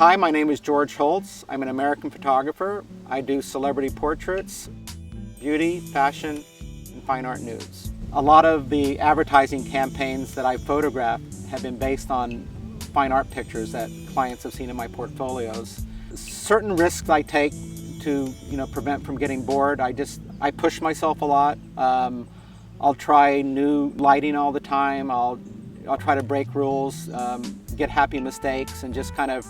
Hi, my name is George Holz. I'm an American photographer. I do celebrity portraits, beauty, fashion, and fine art nudes. A lot of the advertising campaigns that I photograph have been based on fine art pictures that clients have seen in my portfolios. Certain risks I take to prevent from getting bored. I push myself a lot. I'll try new lighting all the time. I'll try to break rules, get happy mistakes, and just kind of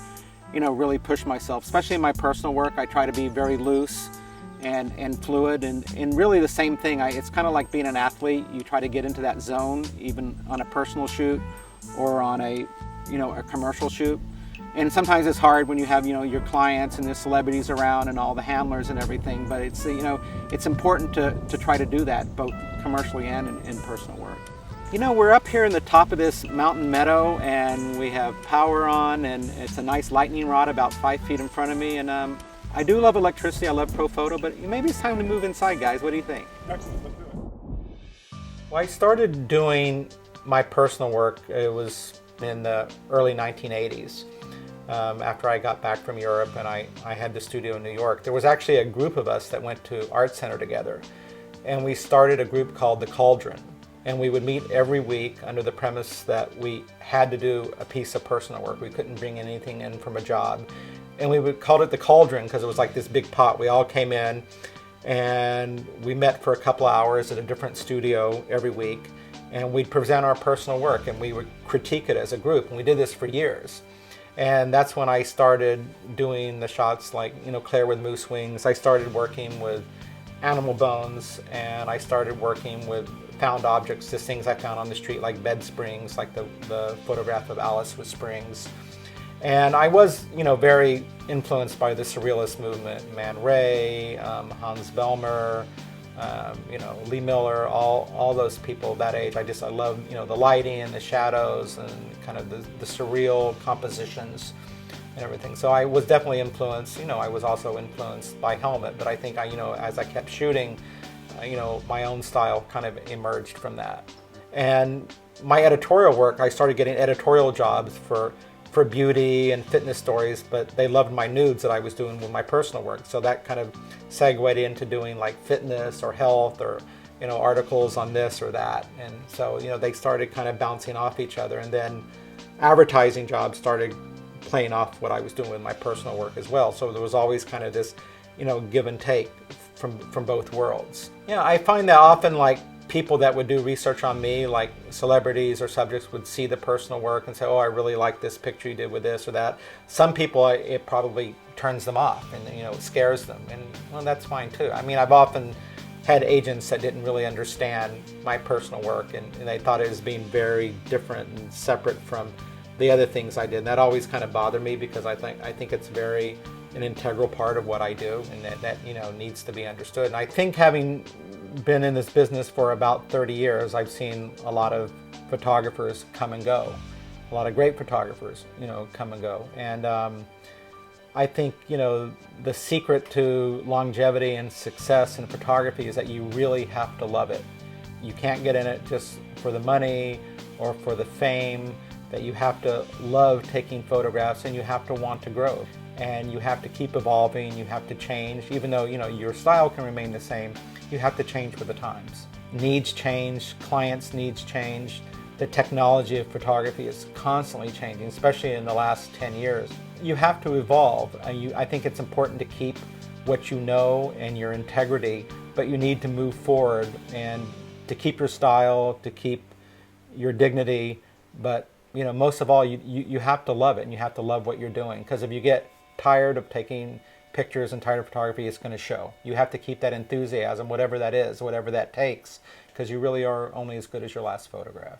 really push myself. Especially in my personal work, I try to be very loose and fluid, and really the same thing. It's kind of like being an athlete. You try to get into that zone, even on a personal shoot or on a commercial shoot. And sometimes it's hard when you have your clients and the celebrities around and all the handlers and everything. But it's it's important to try to do that both commercially and in personal work. We're up here in the top of this mountain meadow, and we have power on, and it's a nice lightning rod about 5 feet in front of me. And I do love electricity. I love Profoto, but maybe it's time to move inside, guys. What do you think? Excellent, let's do it. Well, I started doing my personal work. It was in the early 1980s. After I got back from Europe and I had the studio in New York. There was actually a group of us that went to Art Center together, and we started a group called the Cauldron. And we would meet every week under the premise that we had to do a piece of personal work. We couldn't bring anything in from a job. And we would call it the Cauldron because it was like this big pot. We all came in and we met for a couple of hours at a different studio every week, and we'd present our personal work and we would critique it as a group. And we did this for years. And that's when I started doing the shots like, Claire with moose wings. I started working with animal bones, and I started working with found objects, just things I found on the street, like bed springs, like the photograph of Alice with springs. And I was, very influenced by the Surrealist movement, Man Ray, Hans Bellmer, Lee Miller, all those people that age. I love, the lighting and the shadows and kind of the surreal compositions and everything. So I was definitely influenced. I was also influenced by Helmut, but I think as I kept shooting, my own style kind of emerged from that. And my editorial work, I started getting editorial jobs for beauty and fitness stories, but they loved my nudes that I was doing with my personal work. So that kind of segued into doing like fitness or health or, articles on this or that. And so, they started kind of bouncing off each other. And then advertising jobs started playing off what I was doing with my personal work as well. So there was always kind of this, give and take from both worlds. I find that often like people that would do research on me, like celebrities or subjects, would see the personal work and say, oh, I really like this picture you did with this or that. Some people, it probably turns them off and it scares them, and well, that's fine too. I've often had agents that didn't really understand my personal work, and they thought it was being very different and separate from the other things I did. And that always kind of bothered me because I think it's very an integral part of what I do, and that needs to be understood. And I think having been in this business for about 30 years, I've seen a lot of photographers come and go, a lot of great photographers, come and go. And I think, the secret to longevity and success in photography is that you really have to love it. You can't get in it just for the money or for the fame, that you have to love taking photographs, and you have to want to grow. And you have to keep evolving, you have to change. Even though, your style can remain the same, you have to change with the times. Needs change, clients' needs change. The technology of photography is constantly changing, especially in the last 10 years. You have to evolve. I think it's important to keep what you know and your integrity, but you need to move forward and to keep your style, to keep your dignity. But most of all, you have to love it, and you have to love what you're doing. Because if you get tired of taking pictures and tired of photography, it's going to show. You have to keep that enthusiasm, whatever that is, whatever that takes, because you really are only as good as your last photograph.